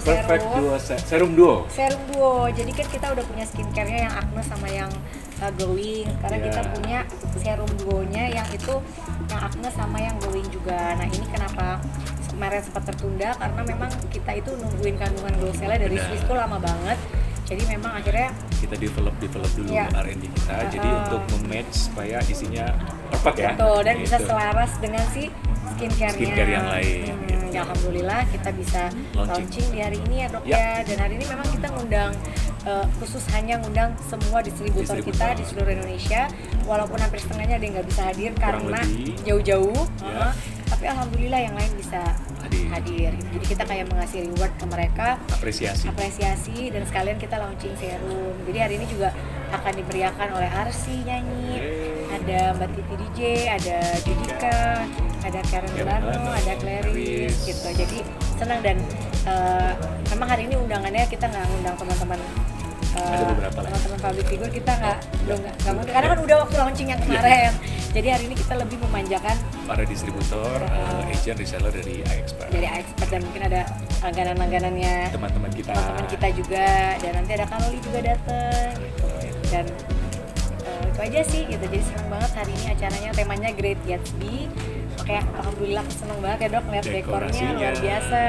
Perfect Serum. Duo Serum Duo. Serum Duo. Jadi kan kita udah punya skincare-nya yang acne sama yang glowing. Sekarang kita punya Serum Duo-nya yang itu yang acne sama yang glowing juga. Nah, ini kenapa kemarin sempat tertunda karena memang kita itu nungguin kandungan glow cell dari Swiss tuh lama banget. Jadi memang akhirnya kita develop dulu R&D kita. Jadi untuk mematch supaya isinya perfect ya. Betul, dan bisa Gitu. selaras dengan si skincare-nya. Skincare yang lain, gitu. Ya, alhamdulillah kita bisa launching di hari ini ya dok ya. Dan hari ini memang kita ngundang khusus hanya ngundang semua distributor kita di seluruh Indonesia. Walaupun hampir setengahnya ada yang nggak bisa hadir karena jauh-jauh. Tapi alhamdulillah yang lain bisa hadir. Jadi kita kayak mengasih reward ke mereka, apresiasi dan sekalian kita launching serum. Jadi hari ini juga akan diberiakan oleh Arsi nyanyi, ada Mbak Titi DJ, ada Judika, ada Karen Delano, ada Clarice gitu. Jadi senang dan memang hari ini undangannya kita nggak ngundang teman-teman ada beberapa teman-teman public figure, kita nggak mungkin karena kan udah waktu launching yang kemarin. Jadi hari ini kita lebih memanjakan para distributor, agent, reseller dari iExpert. Dan mungkin ada langganan-langganannya teman-teman kita juga, dan nanti ada Karoli juga datang gitu. Dan itu aja sih gitu. Jadi senang banget hari ini acaranya, temanya Great Gatsby. Makanya alhamdulillah senang banget ya dok lihat dekornya luar biasa.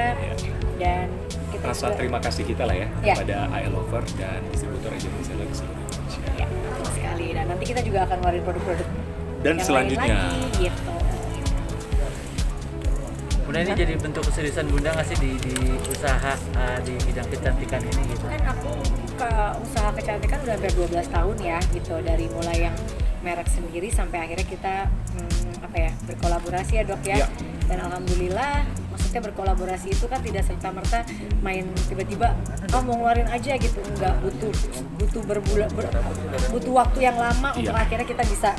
Dan kita rasa juga terima kasih kita lah ya kepada iLover dan distributor agent reseller di seluruh Indonesia. Ya, betul sekali. Dan nanti kita juga akan ngeluarin produk-produk dan yang selanjutnya lain lagi, gitu. Bunda, ini jadi bentuk keseriusan Bunda nggak sih di usaha di bidang kecantikan ini gitu? Kan aku ke usaha kecantikan udah hampir 12 tahun ya gitu, dari mulai yang merek sendiri sampai akhirnya kita berkolaborasi ya dok ya. Dan alhamdulillah, maksudnya berkolaborasi itu kan tidak serta-merta main tiba-tiba mau ngeluarin aja gitu, enggak, butuh waktu yang lama untuk akhirnya kita bisa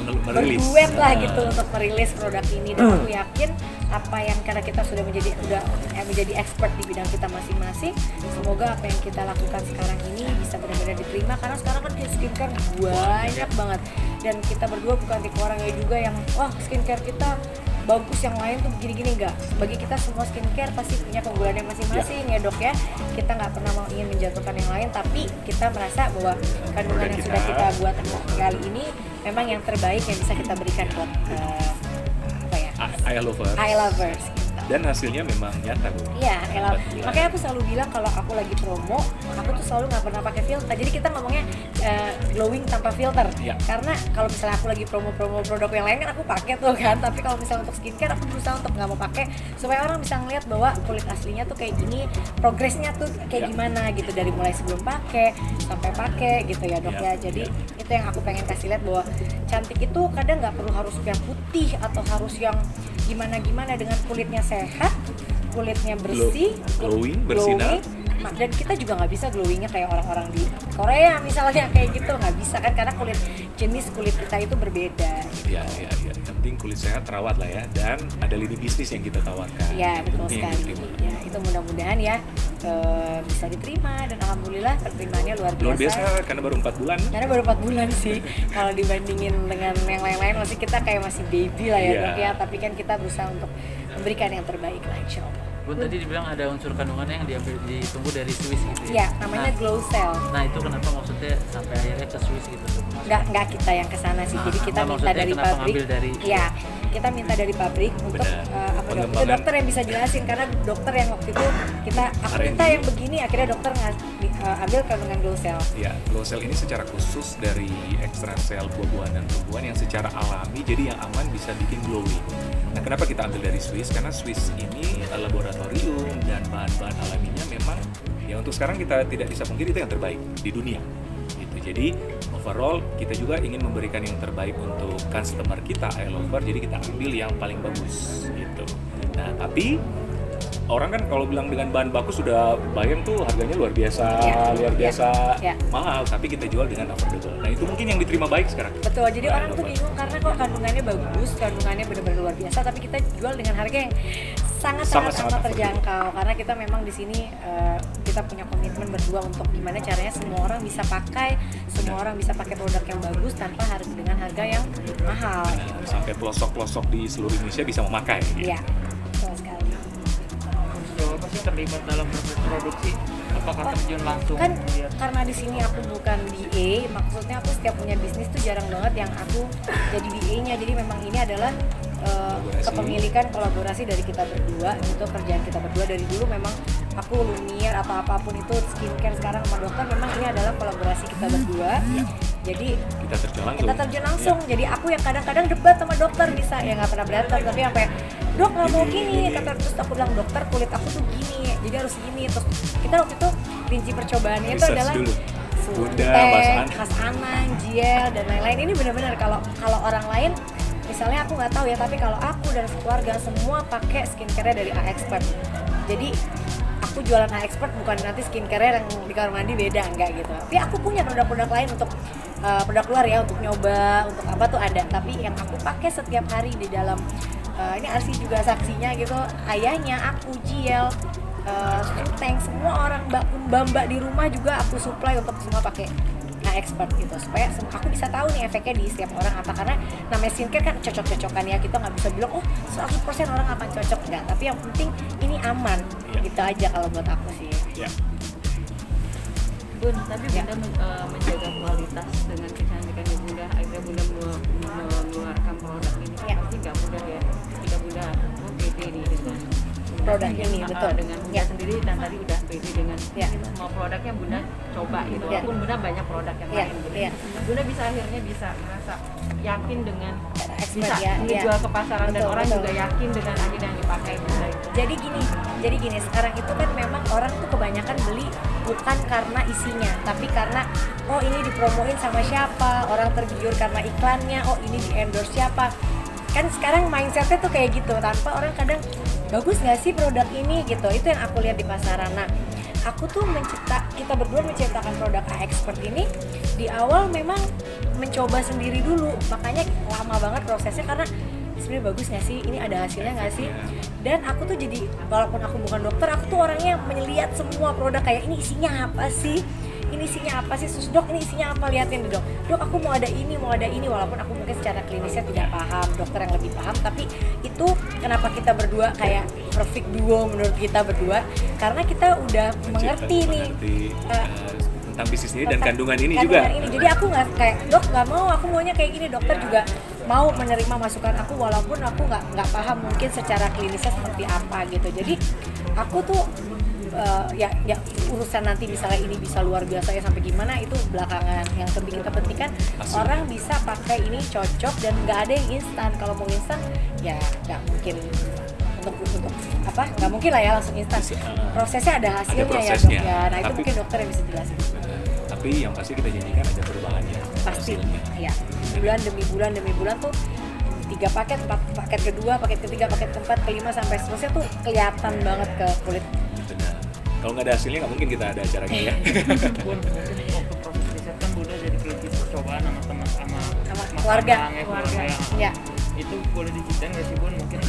berduet lah gitu untuk merilis produk ini. Dan aku yakin apa yang karena kita sudah menjadi expert di bidang kita masing-masing, semoga apa yang kita lakukan sekarang ini bisa benar-benar diterima, karena sekarang kan skincare banyak banget dan kita berdua bukan tipe orangnya juga yang wah skincare kita bagus yang lain tuh begini-gini, enggak. Bagi kita semua skincare pasti punya keunggulannya masing-masing ya dok ya. Kita nggak pernah mau ingin menjatuhkan yang lain, tapi kita merasa bahwa kandungan yang sudah kita buat kali ini memang yang terbaik yang bisa kita berikan buat iLovers gitu. Dan hasilnya memang nyata Bu. Iya, makanya aku selalu bilang kalau aku lagi promo, aku tuh selalu nggak pernah pakai filter. Jadi kita ngomongnya glowing tanpa filter. Karena kalau misalnya aku lagi promo-promo produk yang lain kan aku pakai tuh kan. Tapi kalau misalnya untuk skincare aku berusaha untuk nggak mau pakai supaya orang bisa ngeliat bahwa kulit aslinya tuh kayak gini, progresnya tuh kayak gimana gitu, dari mulai sebelum pakai sampai pakai gitu ya dok ya. Jadi itu yang aku pengen kasih lihat, bahwa cantik itu kadang nggak perlu harus yang putih atau harus yang gimana-gimana, dengan kulitnya sehat, kulitnya bersih, glowing, bersinar. Dan kita juga nggak bisa glowingnya kayak orang-orang di Korea misalnya kayak gitu, nggak bisa kan, karena jenis kulit kita itu berbeda. Iya. Yang penting kulit sehat, terawat lah ya, dan ada lini bisnis yang kita tawarkan. Iya, betul sekali. Ya, itu mudah-mudahan ya bisa diterima, dan alhamdulillah penerimaannya luar biasa. Luar biasa karena baru 4 bulan. Karena baru 4 bulan sih. Kalau dibandingin dengan yang lain-lain masih kita kayak masih baby lah ya dok ya. Tapi kan kita berusaha untuk memberikan yang terbaik lah insya Allah. Bun, tadi dibilang ada unsur kandungannya yang ditunggu dari Swiss gitu ya? Iya, namanya Glow Cell. Nah itu kenapa maksudnya sampai akhirnya ke Swiss gitu? Nggak kita yang kesana sih, jadi kita minta dari pabrik. Iya, kita minta dari pabrik untuk itu dokter yang bisa jelasin, karena dokter yang waktu itu aku minta yang begini, akhirnya dokter ambil kandungan Glow Cell. Iya, Glow Cell ini secara khusus dari ekstrak sel buah-buahan dan tumbuhan yang secara alami, jadi yang aman bisa bikin glowing. Nah, kenapa kita ambil dari Swiss? Karena Swiss ini laboratorium dan bahan-bahan alaminya memang ya untuk sekarang kita tidak bisa pungkiri itu yang terbaik di dunia. Gitu. Jadi overall kita juga ingin memberikan yang terbaik untuk customer kita iLover, jadi kita ambil yang paling bagus gitu. Nah, tapi orang kan kalau bilang dengan bahan baku sudah bayang tuh harganya luar biasa mahal, tapi kita jual dengan affordable. Nah itu mungkin yang diterima baik sekarang. Betul, jadi orang tuh bingung karena kok kandungannya bagus, kandungannya benar-benar luar biasa, tapi kita jual dengan harga yang sangat terjangkau. Karena kita memang di sini kita punya komitmen berdua untuk gimana caranya semua orang bisa pakai, semua orang bisa pakai produk yang bagus tanpa harus dengan harga yang mahal. Sampai pelosok-pelosok di seluruh Indonesia bisa memakai. Iya, betul sekali. terlibat dalam proses produksi? Apakah terjun langsung? Kan Iya. karena di sini aku bukan BA, maksudnya aku setiap punya bisnis tuh jarang banget yang aku jadi BA-nya. Jadi memang ini adalah kepemilikan kolaborasi dari kita berdua gitu, kerjaan kita berdua dari dulu. Memang aku Lumiere atau apapun itu skincare sekarang sama dokter, memang ini adalah kolaborasi kita berdua. Jadi kita terjun langsung. Jadi aku yang kadang-kadang debat sama dokter bisa, ya nggak pernah berantem, tapi sampai dok nggak mau gini, kata terus aku bilang dokter kulit aku tuh gini, jadi harus gini. Terus kita waktu itu rinci percobaannya itu Research adalah dulu. Bunda, Mas Anang, Jiel dan lain-lain. Ini benar-benar kalau orang lain misalnya aku nggak tahu ya, tapi kalau aku dan keluarga semua pakai skincare dari A-Expert. Jadi aku jualan A-Expert, bukan nanti skincare yang di kamar mandi beda, enggak gitu. Tapi aku punya produk-produk lain untuk produk luar ya, untuk nyoba, untuk apa tuh ada. Tapi yang aku pakai setiap hari di dalam ini Arsi juga saksinya gitu, ayahnya aku, Jiel, Suteng, semua orang mbak-mbak di rumah juga aku supply untuk semua pakai A-Expert gitu, supaya aku bisa tahu nih efeknya di setiap orang apa. Karena namanya skincare kan cocok-cocokan ya, kita nggak bisa bilang oh 100% orang akan cocok, enggak. Tapi yang penting ini aman, gitu aja kalau buat aku sih. Bun, tapi Bunda menjaga kualitas dengan kecantikannya Bunda, akhirnya Bunda mengeluarkan produk ini. Pasti nggak mudah ya ketika Bunda pede nih dengan Produk ini, betul. Dengan Bunda sendiri, dan tadi udah pede dengan semua produknya Bunda coba gitu, walaupun Bunda banyak produk yang lain gitu. Bunda bisa akhirnya bisa merasa yakin dengan bisa menjual ke pasaran, dan orang juga yakin dengan akhirnya yang dipakai Bunda itu. Jadi gini, sekarang itu kan memang orang tuh kebanyakan beli bukan karena isinya, tapi karena oh ini dipromoin sama siapa, orang tergiur karena iklannya, oh ini di endorse siapa. Kan sekarang mindsetnya tuh kayak gitu, tanpa orang kadang bagus nggak sih produk ini gitu. Itu yang aku lihat di pasaran. Nah, aku tuh kita berdua menciptakan produk A-Expert ini di awal memang mencoba sendiri dulu, makanya lama banget prosesnya karena sebenarnya bagus nggak sih, ini ada hasilnya nggak sih. Dan aku tuh jadi, walaupun aku bukan dokter, aku tuh orangnya melihat semua produk kayak ini isinya apa sih, terus dok ini isinya apa, liatin deh dok aku mau ada ini, walaupun aku mungkin secara klinisnya tidak paham, dokter yang lebih paham. Tapi itu kenapa kita berdua kayak perfect duo menurut kita berdua, karena kita udah mengerti nih tentang bisnis ini dan kandungan ini juga. Jadi aku nggak kayak dok nggak mau, aku maunya kayak gini. Dokter juga mau menerima masukan aku, walaupun aku nggak paham mungkin secara klinisnya seperti apa gitu. Jadi aku tuh ya urusan nanti misalnya ini bisa luar biasa ya sampai gimana itu belakangan. Yang penting kan orang bisa pakai ini cocok, dan nggak ada yang instan. Kalau mau instan ya nggak mungkin, untuk apa, nggak mungkin lah ya langsung instan. Prosesnya ada hasilnya ya dok ya. Nah itu mungkin dokter yang bisa jelasin. Tapi yang pasti kita janjikan ada perubahannya pasti ya, bulan demi bulan tuh 3 paket, 4 paket kedua, paket ketiga, paket keempat, kelima sampai seterusnya tuh kelihatan banget ke kulit. Benar. Kalau nggak ada hasilnya nggak mungkin kita ada acaranya ya. Bun, mungkin waktu proses riset kan Bunda jadi kritis percobaan sama teman sama keluarga. Ya. Itu boleh diceritain nggak sih Bun, mungkin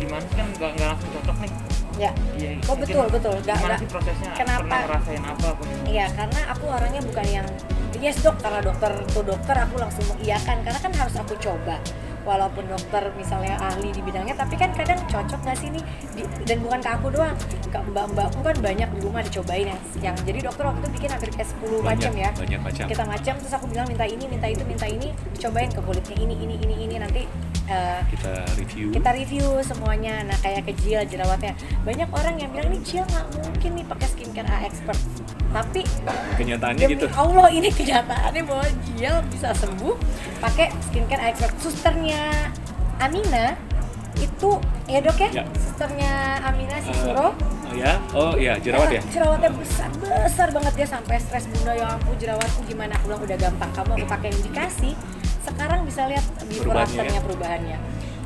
gimana kan nggak langsung cocok nih. Ya. Iya. Oh betul. Gimana sih prosesnya? Kenapa? Pernah ngerasain apa? Iya, karena aku orangnya bukan yang yes dok, karena dokter tuh dokter aku langsung mengiyakan, karena kan harus aku coba. Walaupun dokter misalnya ahli di bidangnya, tapi kan kadang cocok nggak sih nih dan bukan ke aku doang, ke mbak-mbakku kan banyak di rumah dicobain yang jadi dokter waktu itu bikin hampir kayak 10 macam ya. Banyak macam. Kita macam, terus aku bilang minta ini, minta itu, minta ini, cobain ke kulitnya ini nanti kita review semuanya. Nah kayak ke Jiel jerawatnya, banyak orang yang bilang nih Jiel nggak mungkin nih pakai skincare A-Expert, tapi kenyataannya demi gitu. Allah ini kenyataannya bahwa Jiel bisa sembuh pakai skincare A-Expert. Susternya Amina itu ya dok ya, susternya Amina si Suro. Jerawat ya. Jerawatnya besar banget, dia sampai stres, Bunda ya ampun jerawatku gimana. Aku bilang udah gampang, kamu aku pakai indikasi. Sekarang bisa lihat before afternya perubahannya.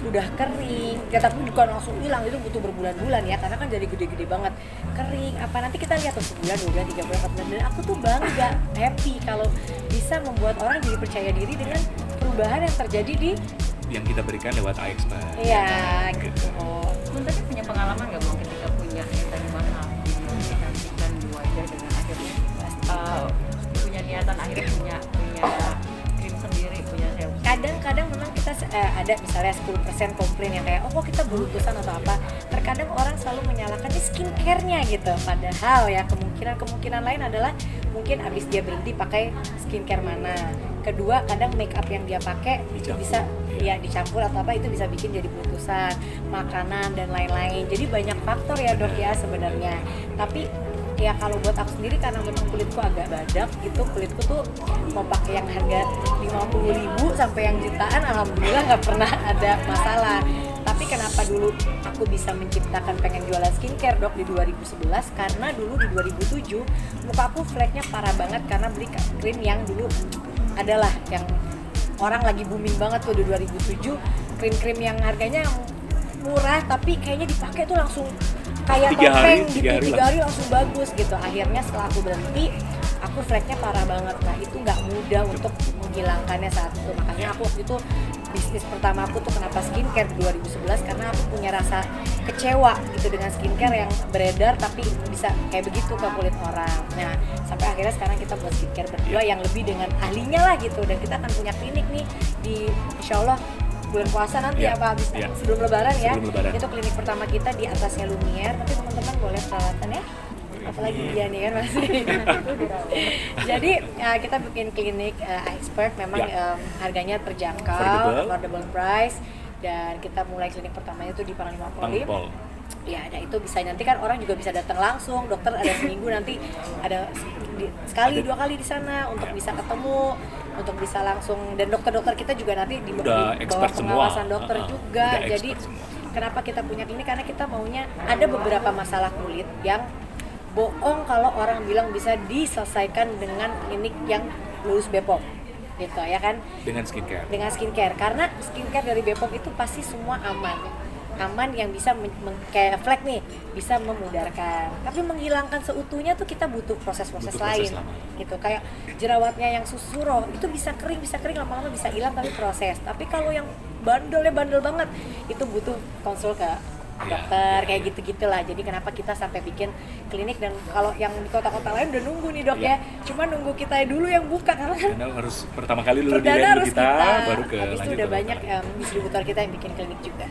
Udah kering, ya tapi bukan langsung hilang, itu butuh berbulan-bulan ya, karena kan jadi gede-gede banget. Kering, apa nanti kita lihat tuh sebulan, 2 bulan, 3 bulan, 4 bulan. Dan aku tuh bangga, happy kalau bisa membuat orang jadi percaya diri dengan perubahan yang terjadi di yang kita berikan lewat A-Expert. Iya, gitu. Bun tadi punya pengalaman nggak Bun ketika punya yang tadi mahal kecantikan di wajah, dengan akhirnya punya niatan akhirnya punya krim sendiri, punya serum. Kadang-kadang memang kita ada misalnya 10% komplain yang kayak oh kok kita beruntusan atau apa. kadang orang selalu menyalahkan skincare-nya gitu, padahal ya kemungkinan lain adalah mungkin abis dia berhenti pakai skincare mana. Kedua, kadang make up yang dia pakai itu bisa ya dicampur atau apa, itu bisa bikin jadi putusan, makanan dan lain-lain. Jadi banyak faktor ya dok ya sebenarnya. Tapi ya kalau buat aku sendiri karena memang kulitku agak badak gitu, kulitku tuh mau pakai yang harga 50.000 sampai yang jutaan, alhamdulillah nggak pernah ada masalah. Tapi kenapa dulu aku bisa menciptakan pengen jualan skincare dok di 2011, karena dulu di 2007 muka aku fleknya parah banget karena beli krim yang dulu adalah yang orang lagi booming banget tuh di 2007, krim-krim yang harganya murah tapi kayaknya dipakai tuh langsung kayak topeng gitu, 3 hari langsung bagus gitu. Akhirnya setelah aku berhenti, aku fleknya parah banget. Nah itu nggak mudah untuk menghilangkannya saat itu. Makanya aku waktu itu bisnis pertama aku tuh kenapa skincare di 2011, karena aku punya rasa kecewa gitu dengan skincare yang beredar tapi bisa kayak begitu ke kulit orang. Nah sampai akhirnya sekarang kita buat skincare berdua yang lebih dengan ahlinya lah gitu, dan kita akan punya klinik nih di insya Allah bulan puasa nanti apa habis sebelum lebaran ya. Itu klinik pertama kita di atasnya Lumiere, nanti teman-teman boleh peralatan ya, apalagi dia nih kan masih. Jadi kita bikin klinik expert, memang harganya terjangkau, affordable price, dan kita mulai klinik pertamanya itu di Panglima Polim. Ya, ada itu bisa nanti kan orang juga bisa datang langsung, dokter ada seminggu nanti ada sekali 2 kali di sana untuk bisa ketemu, untuk bisa langsung, dan dokter-dokter kita juga nanti di bawah pengawasan dokter juga. Jadi kenapa kita punya klinik, karena kita maunya ada beberapa masalah kulit yang bohong kalau orang bilang bisa diselesaikan dengan klinik yang lulus BPOM gitu ya kan, dengan skincare karena skincare dari BPOM itu pasti semua aman yang bisa kayak flek nih bisa memudarkan, tapi menghilangkan seutuhnya tuh kita butuh proses-proses lain gitu. Kayak jerawatnya yang susuro itu bisa kering lama-lama bisa hilang tapi proses. Tapi kalau yang bandel banget itu butuh konsul ke dokter kayak gitu-gitulah. Jadi kenapa kita sampai bikin klinik, dan kalau yang di kota-kota lain udah nunggu nih dok ya, cuma nunggu kita dulu yang buka karena harus pertama kali dulu di kita baru ke habis itu udah banyak distributor kita yang bikin klinik juga.